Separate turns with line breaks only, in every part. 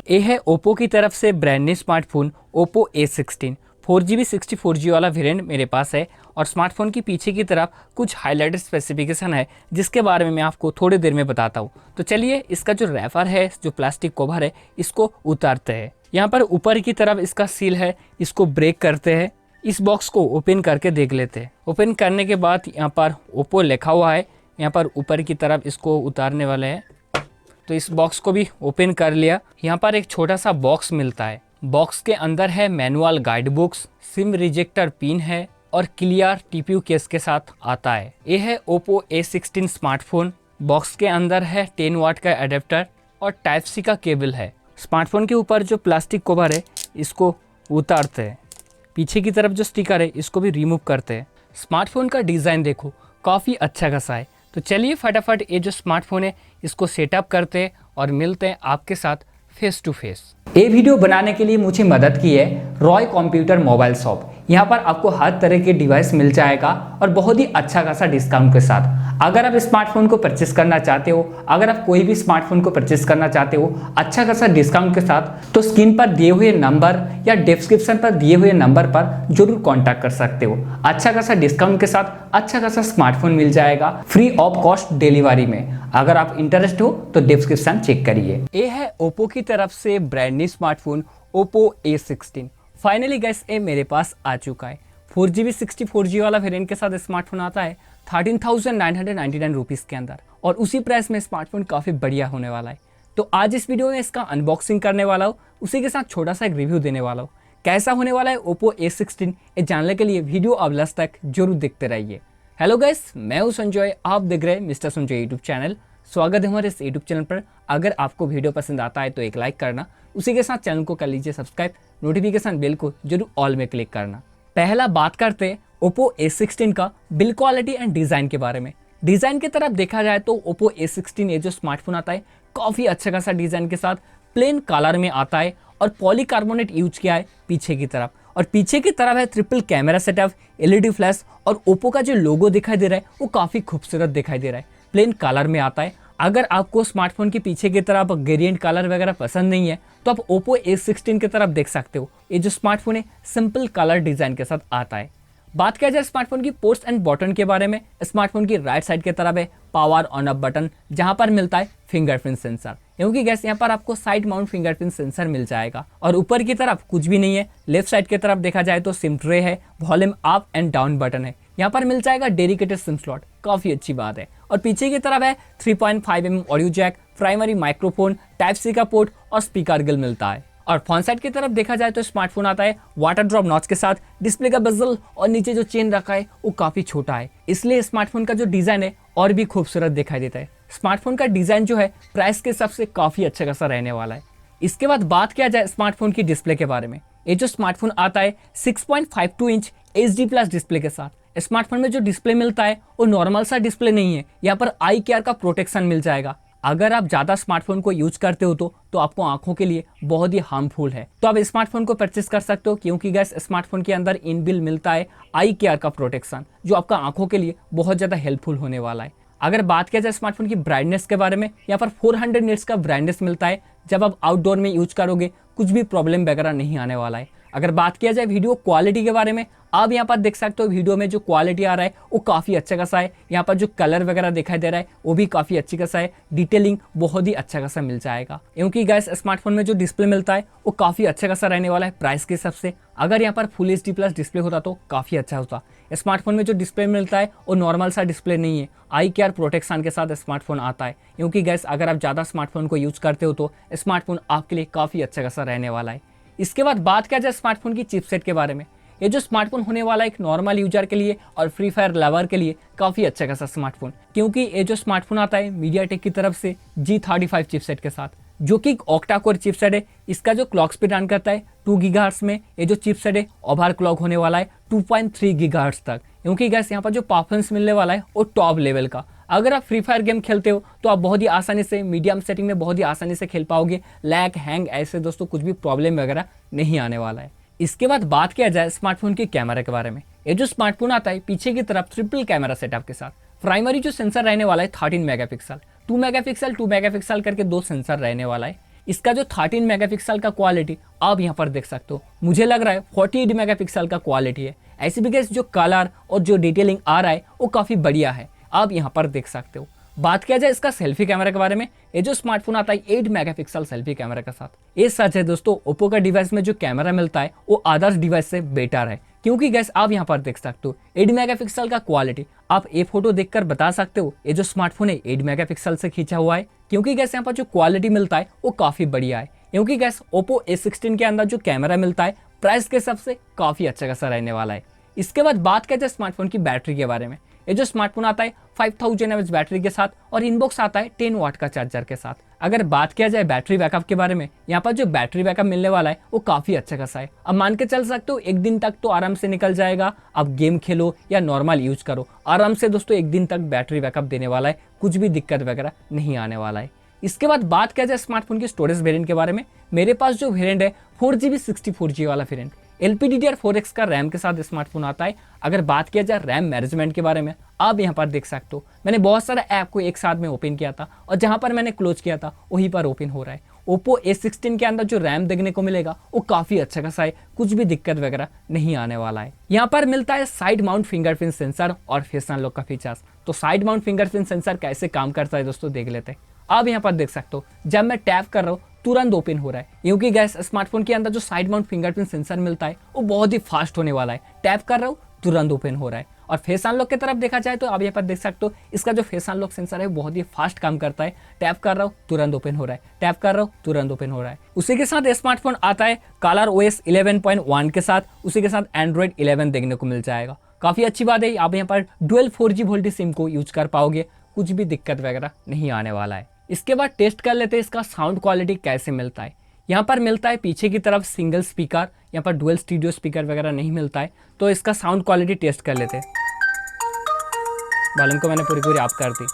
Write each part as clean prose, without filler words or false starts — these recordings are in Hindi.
ये है ओप्पो की तरफ से brand new smartphone Oppo A16 4GB 64GB वाला वेरिएंट मेरे पास है। और स्मार्टफोन की पीछे की तरफ कुछ हाईलाइटेड स्पेसिफिकेशन है जिसके बारे में मैं आपको थोड़ी देर में बताता हूँ। तो चलिए इसका जो रैपर है, जो प्लास्टिक कवर है, इसको उतारते हैं। यहाँ पर ऊपर की तरफ इसका सील है, इसको ब्रेक करते हैं। इस बॉक्स को ओपन करके देख लेते हैं। ओपन करने के बाद यहाँ पर ओप्पो लिखा हुआ है, यहाँ पर ऊपर की तरफ इसको उतारने वाले हैं। तो इस बॉक्स को भी ओपन कर लिया। यहाँ पर एक छोटा सा बॉक्स मिलता है। बॉक्स के अंदर है manual guide books, SIM ejector pin है और क्लियर टीपीयू केस के साथ आता है। ये है ओप्पो A16 स्मार्टफोन। बॉक्स के अंदर है 10 वाट का एडेप्टर और टाइप सी का केबल है। स्मार्टफोन के ऊपर जो प्लास्टिक कवर है इसको उतारते हैं। पीछे की तरफ जो स्टिकर है इसको भी रिमूव करते हैं। स्मार्टफोन का डिज़ाइन देखो, काफ़ी अच्छा खासा है। तो चलिए फटाफट ये जो स्मार्टफोन है इसको सेटअप करते हैं और मिलते हैं आपके साथ फेस टू फेस। ये वीडियो बनाने के लिए मुझे मदद की है रॉय कंप्यूटर मोबाइल शॉप। यहाँ पर आपको हर तरह के डिवाइस मिल जाएगा और बहुत ही अच्छा खासा डिस्काउंट के साथ। अगर आप स्मार्टफोन को परचेस करना चाहते हो, अगर आप कोई भी स्मार्टफोन को परचेस करना चाहते हो अच्छा खासा डिस्काउंट के साथ, तो स्क्रीन पर दिए हुए नंबर या डिस्क्रिप्शन पर दिए हुए नंबर पर जरूर कॉन्टैक्ट कर सकते हो। अच्छा खासा डिस्काउंट के साथ अच्छा खासा स्मार्टफोन मिल जाएगा फ्री ऑफ कॉस्ट डिलीवरी में। अगर आप इंटरेस्ट हो तो डिस्क्रिप्शन चेक करिए। ये है ओप्पो की तरफ से brand new smartphone Oppo A16। Finally guys ये मेरे पास आ चुका है। 4GB 64GB वाला वेरिएंट के साथ स्मार्टफोन आता है 13,999 रुपीज़ के अंदर, और उसी प्राइस में स्मार्टफोन काफ़ी बढ़िया होने वाला है। तो आज इस वीडियो में इसका अनबॉक्सिंग करने वाला हूँ, उसी के साथ छोटा सा एक रिव्यू देने वाला हूँ। कैसा होने वाला है ओप्पो A16 ये जानने के लिए वीडियो अब लास्ट तक जरूर देखते रहिए। हेलो गाइस, मैं हूँ संजय, आप देख रहे हैं मिस्टर संजय यूट्यूब चैनल। स्वागत है हमारे इस यूट्यूब चैनल पर। अगर आपको वीडियो पसंद आता है तो एक लाइक करना, उसी के साथ चैनल को कर लीजिए सब्सक्राइब, नोटिफिकेशन बेल को जरूर ऑल में क्लिक करना। पहला बात करते हैं ओप्पो A16 का बिल्ड क्वालिटी एंड डिज़ाइन के बारे में। डिज़ाइन की तरफ देखा जाए तो ओप्पो A16 ये जो स्मार्टफोन आता है काफ़ी अच्छा खासा डिज़ाइन के साथ प्लेन कलर में आता है और पॉलीकार्बोनेट यूज किया है पीछे की तरफ। और पीछे की तरफ है triple camera setup, LED flash, और ओप्पो का जो लोगो दिखाई दे रहा है वो काफ़ी खूबसूरत दिखाई दे रहा है, प्लेन कलर में आता है। अगर आपको स्मार्टफोन के पीछे की तरफ ग्रेडिएंट कलर वगैरह पसंद नहीं है तो आप ओप्पो A16 की तरफ देख सकते हो। ये जो स्मार्टफोन है सिंपल कलर डिज़ाइन के साथ आता है। बात किया जाए स्मार्टफोन की पोर्ट्स एंड बटन के बारे में, स्मार्टफोन की राइट साइड की तरफ है पावर ऑन ऑफ बटन, जहां पर मिलता है फिंगरप्रिंट सेंसर, क्योंकि गैस यहाँ पर आपको साइड माउंट फिंगरप्रिंट सेंसर मिल जाएगा। और ऊपर की तरफ कुछ भी नहीं है। लेफ्ट साइड की तरफ देखा जाए तो सिम ट्रे है, volume up and down button है, यहाँ पर मिल जाएगा डेडिकेटेड सिम स्लॉट, काफ़ी अच्छी बात है। और पीछे की तरफ है 3.5mm audio jack, primary microphone, type C का पोर्ट और स्पीकर ग्रिल मिलता है। और फ्रंट साइड की तरफ देखा जाए तो स्मार्टफोन आता है वाटर ड्रॉप नॉच के साथ, डिस्प्ले का बेजल और नीचे जो चेन रखा है वो काफ़ी छोटा है, इसलिए स्मार्टफोन का जो डिज़ाइन है और भी खूबसूरत दिखाई देता है। स्मार्टफोन का डिज़ाइन जो है प्राइस के हिसाब से काफ़ी अच्छा खासा रहने वाला है। इसके बाद बात किया जाए स्मार्टफोन की डिस्प्ले के बारे में। ये जो स्मार्टफोन आता है 6.52 इंच HD+ डिस्प्ले के साथ। स्मार्टफोन में जो डिस्प्ले मिलता है वो नॉर्मल सा डिस्प्ले नहीं है, यहाँ पर आई केयर का प्रोटेक्शन मिल जाएगा। अगर आप ज़्यादा स्मार्टफोन को यूज करते हो तो आपको आंखों के लिए बहुत ही हार्मफुल है, तो आप स्मार्टफोन को परचेस कर सकते हो, क्योंकि गैस स्मार्टफोन के अंदर इनबिल्ट मिलता है आई केयर का प्रोटेक्शन, जो आपका आंखों के लिए बहुत ज़्यादा हेल्पफुल होने वाला है। अगर बात किया जाए स्मार्टफोन की ब्राइटनेस के बारे में, यहाँ पर 400 निट्स का ब्राइटनेस मिलता है। जब आप आउटडोर में यूज करोगे कुछ भी प्रॉब्लम वगैरह नहीं आने वाला है। अगर बात किया जाए वीडियो क्वालिटी के बारे में, आप यहाँ पर देख सकते हो वीडियो में जो क्वालिटी आ रहा है वो काफ़ी अच्छा खासा है। यहाँ पर जो कलर वगैरह दिखाई दे रहा है वो भी काफ़ी अच्छी खासा है। डिटेलिंग बहुत ही अच्छा खासा मिल जाएगा, क्योंकि गैस स्मार्टफोन में जो डिस्प्ले मिलता है वो काफ़ी अच्छा खासा रहने वाला है प्राइस के हिसाब से। अगर यहाँ पर फुल HD+ डिस्प्ले होता तो काफ़ी अच्छा होता। स्मार्टफोन में जो डिस्प्ले मिलता है वो नॉर्मल सा डिस्प्ले नहीं है, आई केयर प्रोटेक्शन के साथ स्मार्टफोन आता है, क्योंकि गैस अगर आप ज़्यादा स्मार्टफोन को यूज करते हो तो स्मार्टफोन आपके लिए काफ़ी अच्छा खासा रहने वाला है। इसके बाद बात किया जाए स्मार्टफोन की चिपसेट के बारे में। ये जो स्मार्टफोन होने वाला है एक नॉर्मल यूजर के लिए और फ्री फायर लवर के लिए काफ़ी अच्छा खासा स्मार्टफोन, क्योंकि ये जो स्मार्टफोन आता है मीडियाटेक की तरफ से G35 चिपसेट के साथ, जो कि एक ऑक्टा कोर चिपसेट है। इसका जो क्लॉक स्पीड रन करता है 2 GHz में। ये जो चिपसेट है ओवर क्लॉक होने वाला है 2.3 GHz तक, क्योंकि गैस यहाँ पर जो परफॉर्मेंस मिलने वाला है वो टॉप लेवल का। अगर आप फ्री फायर गेम खेलते हो तो आप बहुत ही आसानी से मीडियम सेटिंग में बहुत ही आसानी से खेल पाओगे। लैग, हैंग ऐसे दोस्तों कुछ भी प्रॉब्लम वगैरह नहीं आने वाला है। इसके बाद बात किया जाए स्मार्टफोन के कैमरा के बारे में। ये जो स्मार्टफोन आता है पीछे की तरफ ट्रिपल कैमरा सेटअप के साथ। प्राइमरी जो सेंसर रहने वाला है 13 मेगापिक्सल, 2 मेगापिक्सल करके 2 सेंसर रहने वाला है। इसका जो 13 मेगापिक्सल का क्वालिटी आप यहाँ पर देख सकते हो, मुझे लग रहा है 48 मेगापिक्सल का क्वालिटी है। ऐसे भी गाइस जो कलर और जो डिटेलिंग आ रहा है वो काफ़ी बढ़िया है, आप यहाँ पर देख सकते हो। बात किया जाए इसका सेल्फी कैमरा के बारे में, ये जो स्मार्टफोन आता है 8 मेगापिक्सल सेल्फी कैमरा के साथ। ये सच है दोस्तों, ओप्पो का डिवाइस में जो कैमरा मिलता है वो अदर्स डिवाइस से बेटर है, क्योंकि गैस आप यहाँ पर देख सकते हो 8 मेगापिक्सल का क्वालिटी। आप ये फोटो देखकर बता सकते हो ये जो स्मार्टफोन है 8 मेगापिक्सल से खींचा हुआ है, क्योंकि गैस यहाँ पर जो क्वालिटी मिलता है वो काफ़ी बढ़िया है। क्योंकि गैस ओप्पो A16 के अंदर जो कैमरा मिलता है प्राइस के हिसाब से काफ़ी अच्छा खासा रहने वाला है। इसके बाद बात करते हैं स्मार्टफोन की बैटरी के बारे में। ये जो स्मार्टफोन आता है 5000 mAh बैटरी के साथ और इनबॉक्स आता है 10 वाट का चार्जर के साथ। अगर बात किया जाए बैटरी बैकअप के बारे में, यहाँ पर जो बैटरी बैकअप मिलने वाला है वो काफ़ी अच्छा खासा है। अब मान के चल सकते हो एक दिन तक तो आराम से निकल जाएगा। अब गेम खेलो या नॉर्मल यूज करो, आराम से दोस्तों एक दिन तक बैटरी बैकअप देने वाला है, कुछ भी दिक्कत वगैरह नहीं आने वाला है। इसके बाद बात किया जाए स्मार्टफोन की स्टोरेज वेरिएंट के बारे में, मेरे पास जो वेरिएंट है 4GB 64GB वाला वेरिएंट, LPDDR4X का रैम के साथ स्मार्टफोन आता है। अगर बात किया जाए रैम मैनेजमेंट के बारे में, आप यहाँ पर देख सकते हो मैंने बहुत सारे ऐप को एक साथ में ओपन किया था और जहाँ पर मैंने क्लोज किया था वहीं पर ओपन हो रहा है। ओप्पो A16 के अंदर जो रैम देखने को मिलेगा वो काफ़ी अच्छा खासा है, कुछ भी दिक्कत वगैरह नहीं आने वाला है। यहाँ पर मिलता है साइड माउंट फिंगरप्रिंट सेंसर और फेस अनलॉक का फीचर्स। तो साइड माउंट फिंगरप्रिंट सेंसर कैसे काम करता है दोस्तों देख लेते हैं। आप यहाँ पर देख सकते हो जब मैं टैप कर रहा हूँ तुरंत ओपन हो रहा है, क्योंकि गैस स्मार्टफोन के अंदर जो साइड माउंट फिंगरप्रिंट सेंसर मिलता है वो बहुत ही फास्ट होने वाला है। टैप कर रहा हूँ तुरंत ओपन हो रहा है। और फेस अनलॉक की तरफ देखा जाए तो आप यहाँ पर देख सकते हो इसका जो फेस अनलॉक सेंसर है बहुत ही फास्ट काम करता है। टैप कर रहा हूँ तुरंत ओपन हो रहा है, टैप कर रहा हूँ तुरंत ओपन हो रहा है। उसी के साथ स्मार्टफोन आता है कलर OS 11.1 के साथ, उसी के साथ एंड्रॉइड 11 देखने को मिल जाएगा। काफ़ी अच्छी बात है, आप यहाँ पर डुअल 4G वोल्टी सिम को यूज कर पाओगे, कुछ भी दिक्कत वगैरह नहीं आने वाला है। इसके बाद टेस्ट कर लेते हैं इसका साउंड क्वालिटी कैसे मिलता है। यहाँ पर मिलता है पीछे की तरफ सिंगल स्पीकर, यहाँ पर डुअल स्टीरियो स्पीकर वगैरह नहीं मिलता है। तो इसका साउंड क्वालिटी टेस्ट कर लेते हैं। वॉल्यूम को मैंने पूरी ऑफ कर दी।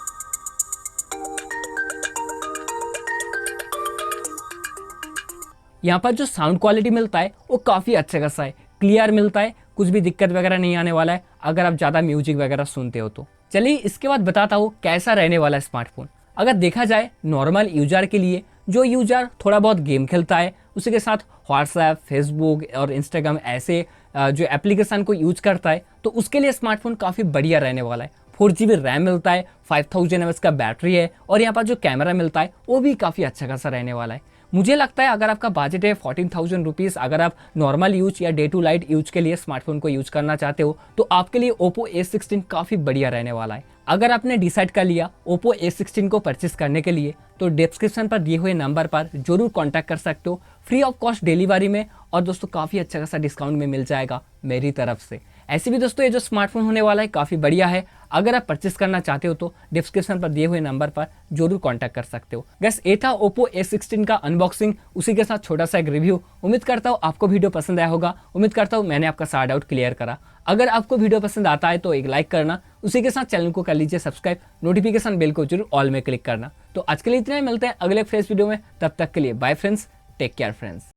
यहाँ पर जो साउंड क्वालिटी मिलता है वो काफ़ी अच्छा खासा है, क्लियर मिलता है, कुछ भी दिक्कत वगैरह नहीं आने वाला है अगर आप ज़्यादा म्यूजिक वगैरह सुनते हो तो। चलिए इसके बाद बताता हूँ कैसा रहने वाला है स्मार्टफोन। अगर देखा जाए नॉर्मल यूजर के लिए, जो यूजर थोड़ा बहुत गेम खेलता है, उसी के साथ व्हाट्सएप, फेसबुक और इंस्टाग्राम ऐसे जो एप्लीकेशन को यूज करता है, तो उसके लिए स्मार्टफोन काफ़ी बढ़िया रहने वाला है। 4GB रैम मिलता है, 5000 mAh का बैटरी है और यहाँ पर जो कैमरा मिलता है वो भी काफ़ी अच्छा खासा रहने वाला है। मुझे लगता है अगर आपका बजट है 14,000 रुपीज़, अगर आप नॉर्मल यूज या डे टू लाइट यूज के लिए स्मार्टफोन को यूज करना चाहते हो तो आपके लिए ओप्पो A16 काफ़ी बढ़िया रहने वाला है। अगर आपने डिसाइड कर लिया ओप्पो A16 को परचेस करने के लिए तो डिस्क्रिप्शन पर दिए हुए नंबर पर जरूर कांटेक्ट कर सकते हो, फ्री ऑफ कॉस्ट डिलीवरी में, और दोस्तों काफ़ी अच्छा खासा डिस्काउंट में मिल जाएगा मेरी तरफ से। ऐसे भी दोस्तों ये जो स्मार्टफोन होने वाला है काफ़ी बढ़िया है, अगर आप परचेस करना चाहते हो तो डिस्क्रिप्शन पर दिए हुए नंबर पर जरूर कांटेक्ट कर सकते हो। गैस ये था ओप्पो A16 का अनबॉक्सिंग, उसी के साथ छोटा सा एक रिव्यू। उम्मीद करता हूँ आपको वीडियो पसंद आया होगा, उम्मीद करता हूँ मैंने आपका सारा डाउट क्लियर करा। अगर आपको वीडियो पसंद आता है तो एक लाइक करना, उसी के साथ चैनल को कर लीजिए सब्सक्राइब, नोटिफिकेशन बेल को जरूर ऑल में क्लिक करना। तो आज के लिए इतना ही, मिलते हैं अगले फ्रेश वीडियो में, तब तक के लिए bye friends, take care friends.